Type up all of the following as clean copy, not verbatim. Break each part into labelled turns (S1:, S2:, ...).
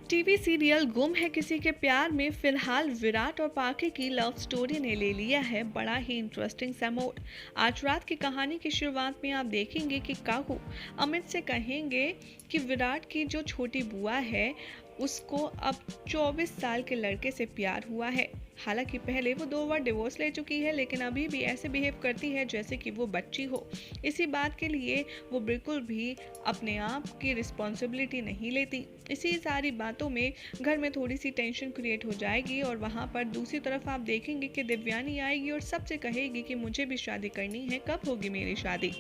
S1: TV serial गुम है किसी के प्यार में फिलहाल विराट और पाखी की लव स्टोरी ने ले लिया है बड़ा ही इंटरेस्टिंग सा मोड़। आज रात की कहानी की शुरुआत में आप देखेंगे कि काकू अमित से कहेंगे कि विराट की जो छोटी बुआ है उसको अब 24 साल के लड़के से प्यार हुआ है। हालांकि पहले वो 2 बार डिवोर्स ले चुकी है, लेकिन अभी भी ऐसे बिहेव करती है जैसे कि वो बच्ची हो। इसी बात के लिए वो बिल्कुल भी अपने आप की रिस्पॉन्सिबिलिटी नहीं लेती। इसी सारी बातों में घर में थोड़ी सी टेंशन क्रिएट हो जाएगी और वहाँ पर दूसरी तरफ आप देखेंगे कि दिव्यानी आएगी और सबसे कहेगी कि मुझे भी शादी करनी है, कब होगी मेरी शादी।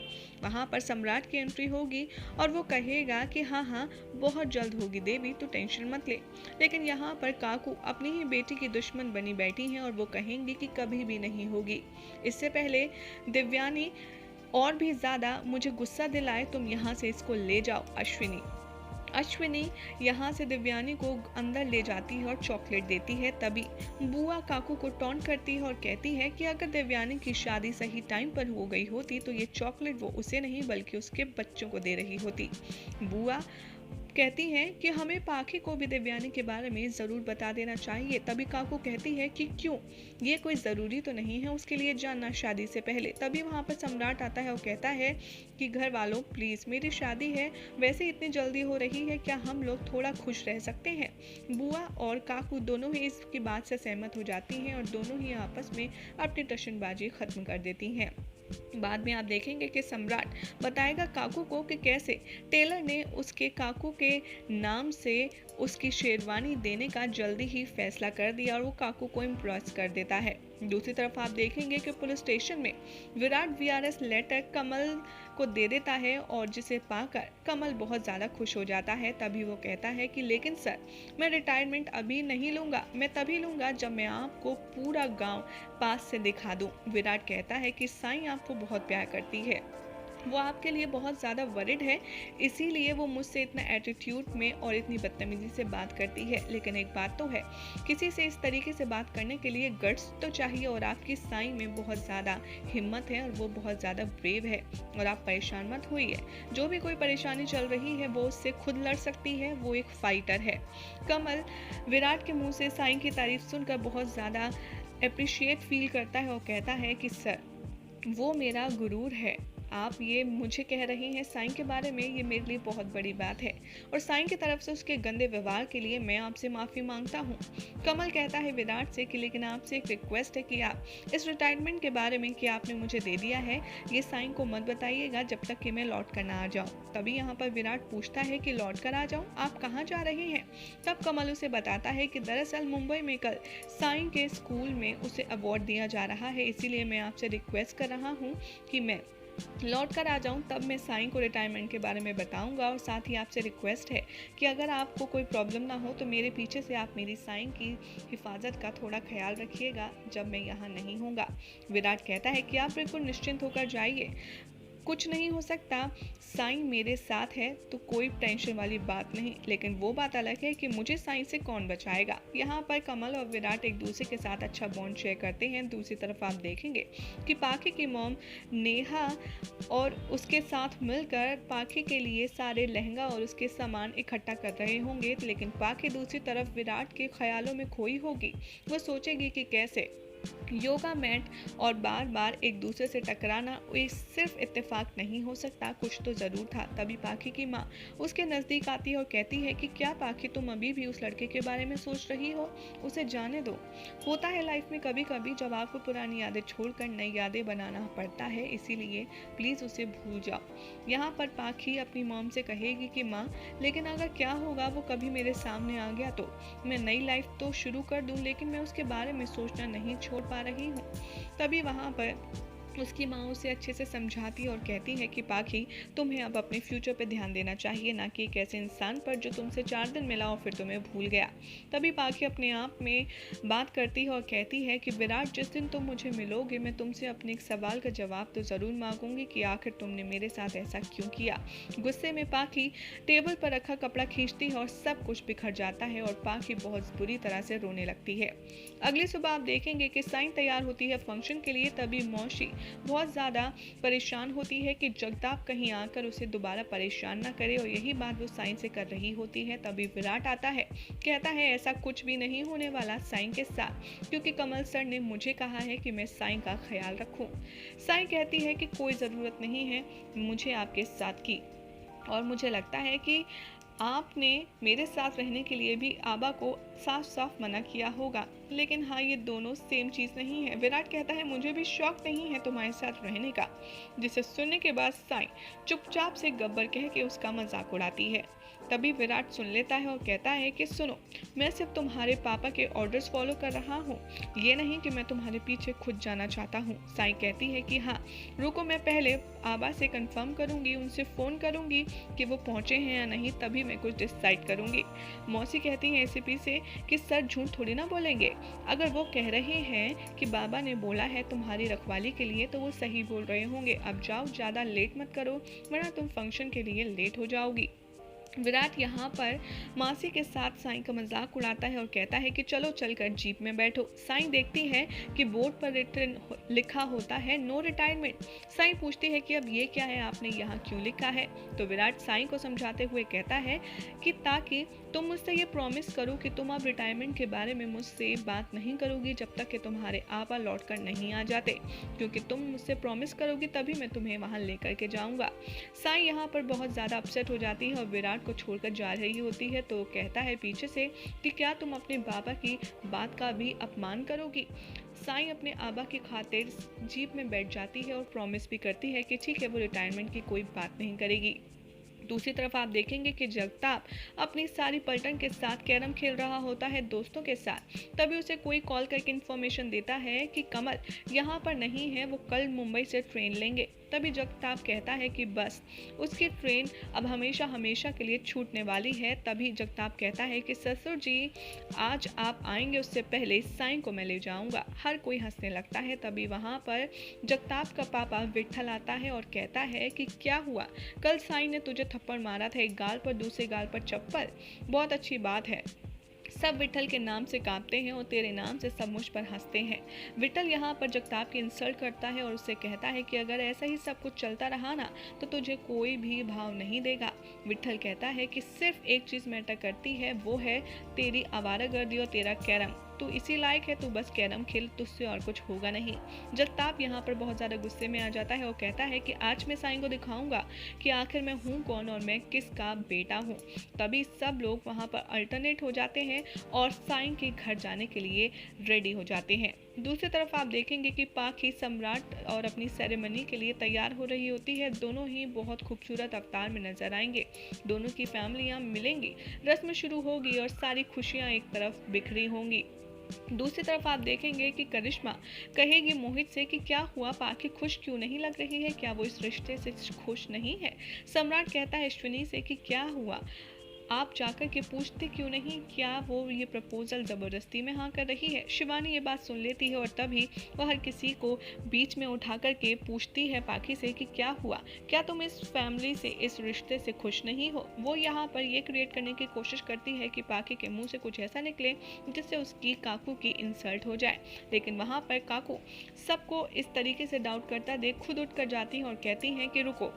S1: वहाँ पर सम्राट की एंट्री होगी और वो कहेगा कि हाँ बहुत जल्द होगी देवी, तो टेंशन मत ले। लेकिन यहाँ पर काकू अपनी ही बेटी की दुश्मन बनी बैठी हैं और वो कहेंगी कि कभी भी नहीं होगी। इससे पहले दिव्यानी और भी ज़्यादा मुझे गुस्सा दिलाए, तुम यहाँ से इसको ले जाओ अश्विनी यहाँ से दिव्यानी को अंदर ले जाती है और चॉकलेट देती है। तभी बुआ काकू को टॉन्ट करती है और कहती है कि अगर दिव्यानी की शादी सही टाइम पर हो गई होती तो ये चॉकलेट वो उसे नहीं बल्कि उसके बच्चों को दे रही होती। बुआ कहती हैं कि हमें पाखी को भी दिव्यानी के बारे में ज़रूर बता देना चाहिए। तभी काकू कहती है कि क्यों, ये कोई ज़रूरी तो नहीं है उसके लिए जानना शादी से पहले। तभी वहाँ पर सम्राट आता है और कहता है कि घर वालों प्लीज़, मेरी शादी है, वैसे इतनी जल्दी हो रही है, क्या हम लोग थोड़ा खुश रह सकते हैं। बुआ और काकू दोनों ही इसकी बात से सहमत हो जाती हैं और दोनों ही आपस में अपनी टशनबाजी ख़त्म कर देती हैं। बाद में आप देखेंगे कि सम्राट बताएगा काकू को कि कैसे टेलर ने उसके काकू के नाम से उसकी शेरवानी देने का जल्दी ही फैसला कर दिया और वो काकू को इम्प्रेस कर देता है। दूसरी तरफ आप देखेंगे कि पुलिस स्टेशन में विराट वीआरएस लेटर कमल को दे देता है और जिसे पाकर कमल बहुत ज़्यादा खुश हो जाता है। तभी वो कहता है कि लेकिन सर, मैं रिटायरमेंट अभी नहीं लूँगा, मैं तभी लूँगा जब मैं आपको पूरा गांव पास से दिखा दूँ। विराट कहता है कि साईं आपको बहुत प्यार करती है, वो आपके लिए बहुत ज़्यादा वरिड है, इसीलिए वो मुझसे इतना एटीट्यूड में और इतनी बदतमीजी से बात करती है। लेकिन एक बात तो है, किसी से इस तरीके से बात करने के लिए गट्स तो चाहिए और आपकी साईं में बहुत ज़्यादा हिम्मत है और वो बहुत ज़्यादा ब्रेव है। और आप परेशान मत होइए, जो भी कोई परेशानी चल रही है वो उससे खुद लड़ सकती है, वो एक फाइटर है। कमल विराट के मुँह से साईं की तारीफ सुनकर बहुत ज़्यादा अप्रिशिएट फील करता है और कहता है कि सर, वो मेरा गुरूर है, आप ये मुझे कह रही हैं साईं के बारे में, ये मेरे लिए बहुत बड़ी बात है और साईं की तरफ से उसके गंदे व्यवहार के लिए मैं आपसे माफ़ी मांगता हूँ। कमल कहता है विराट से कि लेकिन आपसे एक रिक्वेस्ट है कि आप इस रिटायरमेंट के बारे में कि आपने मुझे दे दिया है, ये साईं को मत बताइएगा जब तक कि मैं लौट कर ना आ जाऊँ। तभी यहाँ पर विराट पूछता है कि लौट कर आ जाऊँ, आप कहाँ जा रहे हैं। तब कमल उसे बताता है कि दरअसल मुंबई में कल साईं के स्कूल में उसे अवार्ड दिया जा रहा है, इसीलिए मैं आपसे रिक्वेस्ट कर रहा हूँ कि मैं लौट कर आ जाऊं, तब मैं साईं को रिटायरमेंट के बारे में बताऊंगा। और साथ ही आपसे रिक्वेस्ट है कि अगर आपको कोई प्रॉब्लम ना हो तो मेरे पीछे से आप मेरी साईं की हिफाजत का थोड़ा ख्याल रखिएगा जब मैं यहाँ नहीं होऊंगा। विराट कहता है कि आप बिल्कुल निश्चिंत होकर जाइए, कुछ नहीं हो सकता, साईं मेरे साथ है तो कोई टेंशन वाली बात नहीं। लेकिन वो बात अलग है कि मुझे साईं से कौन बचाएगा। यहाँ पर कमल और विराट एक दूसरे के साथ अच्छा बॉन्ड शेयर करते हैं। दूसरी तरफ आप देखेंगे कि पाखी की मॉम नेहा और उसके साथ मिलकर पाखी के लिए सारे लहंगा और उसके सामान इकट्ठा कर रहे होंगे। लेकिन पाखी दूसरी तरफ विराट के ख्यालों में खोई होगी। वो सोचेगी कि कैसे योगा मैट और बार बार एक दूसरे से टकराना सिर्फ इत्तेफाक नहीं हो सकता, कुछ तो ज़रूर था। तभी पाखी की माँ उसके नज़दीक आती है और कहती है कि क्या पाखी, तुम अभी भी उस लड़के के बारे में सोच रही हो, उसे जाने दो। होता है लाइफ में कभी कभी जब आपको पुरानी यादें छोड़कर नई यादें बनाना पड़ता है, इसीलिए प्लीज़ उसे भूल जाओ। यहाँ पर पाखी अपनी मॉम से कहेगी कि माँ, लेकिन अगर क्या होगा वो कभी मेरे सामने आ गया तो मैं नई लाइफ तो शुरू कर दूँ, लेकिन मैं उसके बारे में सोचना नहीं छोड़ पा रही हूँ। तभी वहाँ पर उसकी माँ उसे अच्छे से समझाती है और कहती है कि पाखी, तुम्हें अब अपने फ्यूचर पे ध्यान देना चाहिए, ना कि एक ऐसे इंसान पर जो तुमसे 4 दिन मिला और फिर तुम्हें भूल गया। तभी पाखी अपने आप में बात करती है और कहती है कि विराट, जिस दिन तुम मुझे मिलोगे मैं तुमसे अपने एक सवाल का जवाब तो ज़रूर मांगूंगी कि आखिर तुमने मेरे साथ ऐसा क्यों किया। गुस्से में पाखी टेबल पर रखा कपड़ा खींचती है और सब कुछ बिखर जाता है और पाखी बहुत बुरी तरह से रोने लगती है। अगली सुबह आप देखेंगे कि साइन तैयार होती है फंक्शन के लिए। तभी मौसी बहुत ज़्यादा परेशान होती है कि जगताप कहीं आकर उसे दोबारा परेशान ना करे, और यही बात वो साइन से कर रही होती है। तभी विराट आता है, कहता है ऐसा कुछ भी नहीं होने वाला साइन के साथ, क्योंकि कमल सर ने मुझे कहा है कि मैं साइन का ख्याल रखूं। साइन कहती है कि कोई ज़रूरत नहीं है मुझे आपके साथ की, और मुझे लगता है कि आपने मेरे साथ रहने के लिए भी आबा को साफ साफ मना किया होगा, लेकिन हाँ, ये दोनों सेम चीज़ नहीं है। विराट कहता है मुझे भी शौक नहीं है तुम्हारे साथ रहने का, जिसे सुनने के बाद साई चुपचाप से गब्बर कह के उसका मजाक उड़ाती है। तभी विराट सुन लेता है और कहता है कि सुनो, मैं सिर्फ तुम्हारे पापा के ऑर्डर्स फॉलो कर रहा हूँ, ये नहीं कि मैं तुम्हारे पीछे खुद जाना चाहता हूँ। साई कहती है कि हाँ रुको, मैं पहले आबा से कंफर्म करूँगी, उनसे फ़ोन करूँगी कि वो पहुँचे हैं या नहीं, तभी मैं कुछ डिसाइड करूँगी। मौसी कहती है एसीपी से कि सर झूठ थोड़ी ना बोलेंगे, अगर वो कह रहे हैं कि बाबा ने बोला है तुम्हारी रखवाली के लिए तो वो सही बोल रहे होंगे। अब जाओ, ज़्यादा लेट मत करो वरना तुम फंक्शन के लिए लेट हो जाओगी। विराट यहाँ पर मासी के साथ साईं का मजाक उड़ाता है और कहता है कि चलो चलकर जीप में बैठो। साईं देखती है कि बोर्ड पर लिखा होता है नो रिटायरमेंट। साईं पूछती है कि अब ये क्या है, आपने यहाँ क्यों लिखा है। तो विराट साईं को समझाते हुए कहता है कि ताकि तुम मुझसे ये प्रॉमिस करो कि तुम अब रिटायरमेंट के बारे में मुझसे बात नहीं करोगी जब तक कि तुम्हारे आबा लौट कर नहीं आ जाते, क्योंकि तुम मुझसे प्रॉमिस करोगी तभी मैं तुम्हें वहाँ लेकर के जाऊँगा। साईं यहाँ पर बहुत ज़्यादा अपसेट हो जाती है और विराट को छोड़कर जा रही होती है, तो कहता है पीछे से कि क्या तुम अपने बाबा की बात का भी अपमान करोगी। साईं अपने आबा की खातिर जीप में बैठ जाती है और प्रॉमिस भी करती है कि ठीक है, वो रिटायरमेंट की कोई बात नहीं करेगी। दूसरी तरफ आप देखेंगे कि जगताप अपनी सारी पलटन के साथ कैरम खेल रहा होता है दोस्तों के साथ। तभी उसे कोई कॉल करके इन्फॉर्मेशन देता है कि कमल यहाँ पर नहीं है, वो कल मुंबई से ट्रेन लेंगे। तभी जगताप कहता है कि बस उसकी ट्रेन अब हमेशा हमेशा के लिए छूटने वाली है। तभी जगताप कहता है कि ससुर जी, आज आप आएंगे उससे पहले साईं को मैं ले जाऊंगा। हर कोई हंसने लगता है। तभी वहाँ पर जगताप का पापा विट्ठल आता है और कहता है कि क्या हुआ, कल साईं ने तुझे थप्पड़ मारा था, एक गाल पर दूसरे गाल पर चप्पल, बहुत अच्छी बात है। सब विट्ठल के नाम से कांपते हैं और तेरे नाम से सब मुझ पर हंसते हैं। विट्ठल यहाँ पर जगताप की इंसल्ट करता है और उससे कहता है कि अगर ऐसा ही सब कुछ चलता रहा ना तो तुझे कोई भी भाव नहीं देगा। विट्ठल कहता है कि सिर्फ एक चीज़ मैटर करती है, वो है तेरी आवारागर्दी और तेरा कैरम। तू इसी लायक है, तू बस कैरम खेल, तुझसे और कुछ होगा नहीं। जगताप यहाँ पर बहुत ज़्यादा गुस्से में आ जाता है और कहता है कि आज मैं साईं को दिखाऊंगा कि आखिर मैं हूँ कौन और मैं किसका बेटा हूँ। तभी सब लोग वहाँ पर अल्टरनेट हो जाते हैं और साईं के घर जाने के लिए रेडी हो जाते हैं। दूसरी तरफ आप देखेंगे कि पाखी सम्राट और अपनी सेरेमनी के लिए तैयार हो रही होती है। दोनों ही बहुत खूबसूरत अवतार में नजर आएंगे। दोनों की फैमिलियाँ मिलेंगी, रस्म शुरू होगी और सारी खुशियाँ एक तरफ बिखरी होंगी। दूसरी तरफ आप देखेंगे कि करिश्मा कहेगी मोहित से कि क्या हुआ, पाखी खुश क्यों नहीं लग रही है, क्या वो इस रिश्ते से खुश नहीं है। सम्राट कहता है अश्विनी से कि क्या हुआ, आप जाकर के पूछते क्यों नहीं, क्या वो ये प्रपोजल ज़बरदस्ती में हाँ कर रही है। शिवानी ये बात सुन लेती है और तभी वह हर किसी को बीच में उठा कर के पूछती है पाखी से कि क्या हुआ, क्या तुम इस फैमिली से, इस रिश्ते से खुश नहीं हो। वो यहाँ पर ये क्रिएट करने की कोशिश करती है कि पाखी के मुंह से कुछ ऐसा निकले जिससे उसकी काकू की इंसल्ट हो जाए, लेकिन वहाँ पर काकू सबको इस तरीके से डाउट करता देख खुद उठ कर जाती हैं और कहती हैं कि रुको,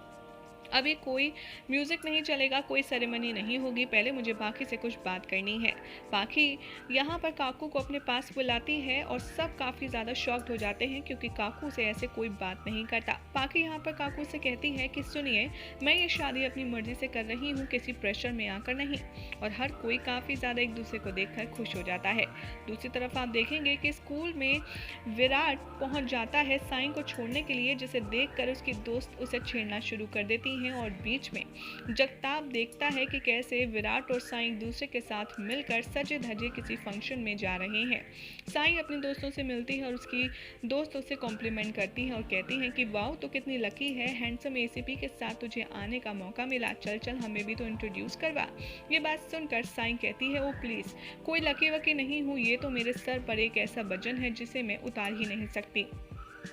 S1: अभी कोई म्यूज़िक नहीं चलेगा, कोई सेरेमनी नहीं होगी, पहले मुझे पाखी से कुछ बात करनी है। पाखी यहाँ पर काकू को अपने पास बुलाती है और सब काफ़ी ज़्यादा शॉक्ड हो जाते हैं क्योंकि काकू से ऐसे कोई बात नहीं करता। पाखी यहाँ पर काकू से कहती है कि सुनिए, मैं ये शादी अपनी मर्जी से कर रही हूँ, किसी प्रेशर में आकर नहीं। और हर कोई काफ़ी ज़्यादा एक दूसरे को देखकर खुश हो जाता है। दूसरी तरफ आप देखेंगे कि स्कूल में विराट पहुँच जाता है साईं को छोड़ने के लिए, जिसे देख कर उसकी दोस्त उसे छेड़ना शुरू कर देती हैं और बीच में जगताप देखता है कि कैसे विराट और साई एक दूसरे के साथ मिलकर सजे धजे किसी फंक्शन में जा रहे हैं। साई अपने दोस्तों से मिलती है और उसकी दोस्त उसे कॉम्प्लीमेंट करती है और कहती हैं कि वाओ तो कितनी लकी है, हैंडसम एसीपी के साथ तुझे आने का मौका मिला, चल चल हमें भी तो इंट्रोड्यूस करवा। ये बात सुनकर साई कहती है, ओ प्लीज, कोई लकी वकी नहीं हूँ, ये तो मेरे सर पर एक ऐसा वजन है जिसे मैं उतार ही नहीं सकती।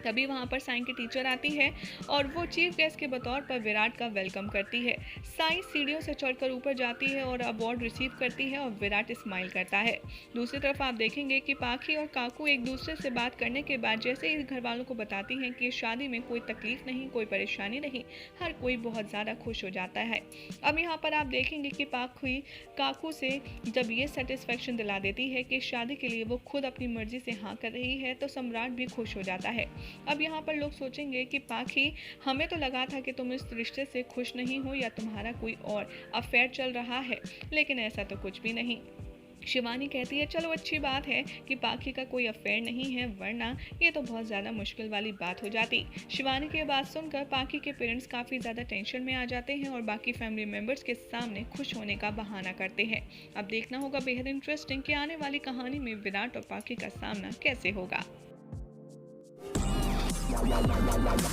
S1: तभी वहाँ पर साई की टीचर आती है और वो चीफ गेस्ट के बतौर पर विराट का वेलकम करती है। साई सीढ़ियों से चढ़कर ऊपर जाती है और अवार्ड रिसीव करती है और विराट स्माइल करता है। दूसरी तरफ आप देखेंगे कि पाखी और काकू एक दूसरे से बात करने के बाद जैसे ही घर वालों को बताती हैं कि शादी में कोई तकलीफ नहीं, कोई परेशानी नहीं, हर कोई बहुत ज़्यादा खुश हो जाता है। अब यहाँ पर आप देखेंगे कि पाखी काकू से जब ये सेटिस्फेक्शन दिला देती है कि शादी के लिए वो खुद अपनी मर्जी से हाँ कर रही है तो सम्राट भी खुश हो जाता है। अब यहाँ पर लोग सोचेंगे कि पाखी, हमें तो लगा था कि तुम इस रिश्ते से खुश नहीं हो या तुम्हारा कोई और अफेयर चल रहा है, लेकिन ऐसा तो कुछ भी नहीं। शिवानी कहती है, चलो अच्छी बात है कि पाखी का कोई अफेयर नहीं है, वरना ये तो बहुत ज़्यादा मुश्किल वाली बात हो जाती। शिवानी की बात सुनकर पाखी के पेरेंट्स काफ़ी ज़्यादा टेंशन में आ जाते हैं और बाकी फैमिली मेम्बर्स के सामने खुश होने का बहाना करते हैं। अब देखना होगा बेहद इंटरेस्टिंग कि आने वाली कहानी में विराट और पाखी का सामना कैसे होगा।
S2: La la la la la la.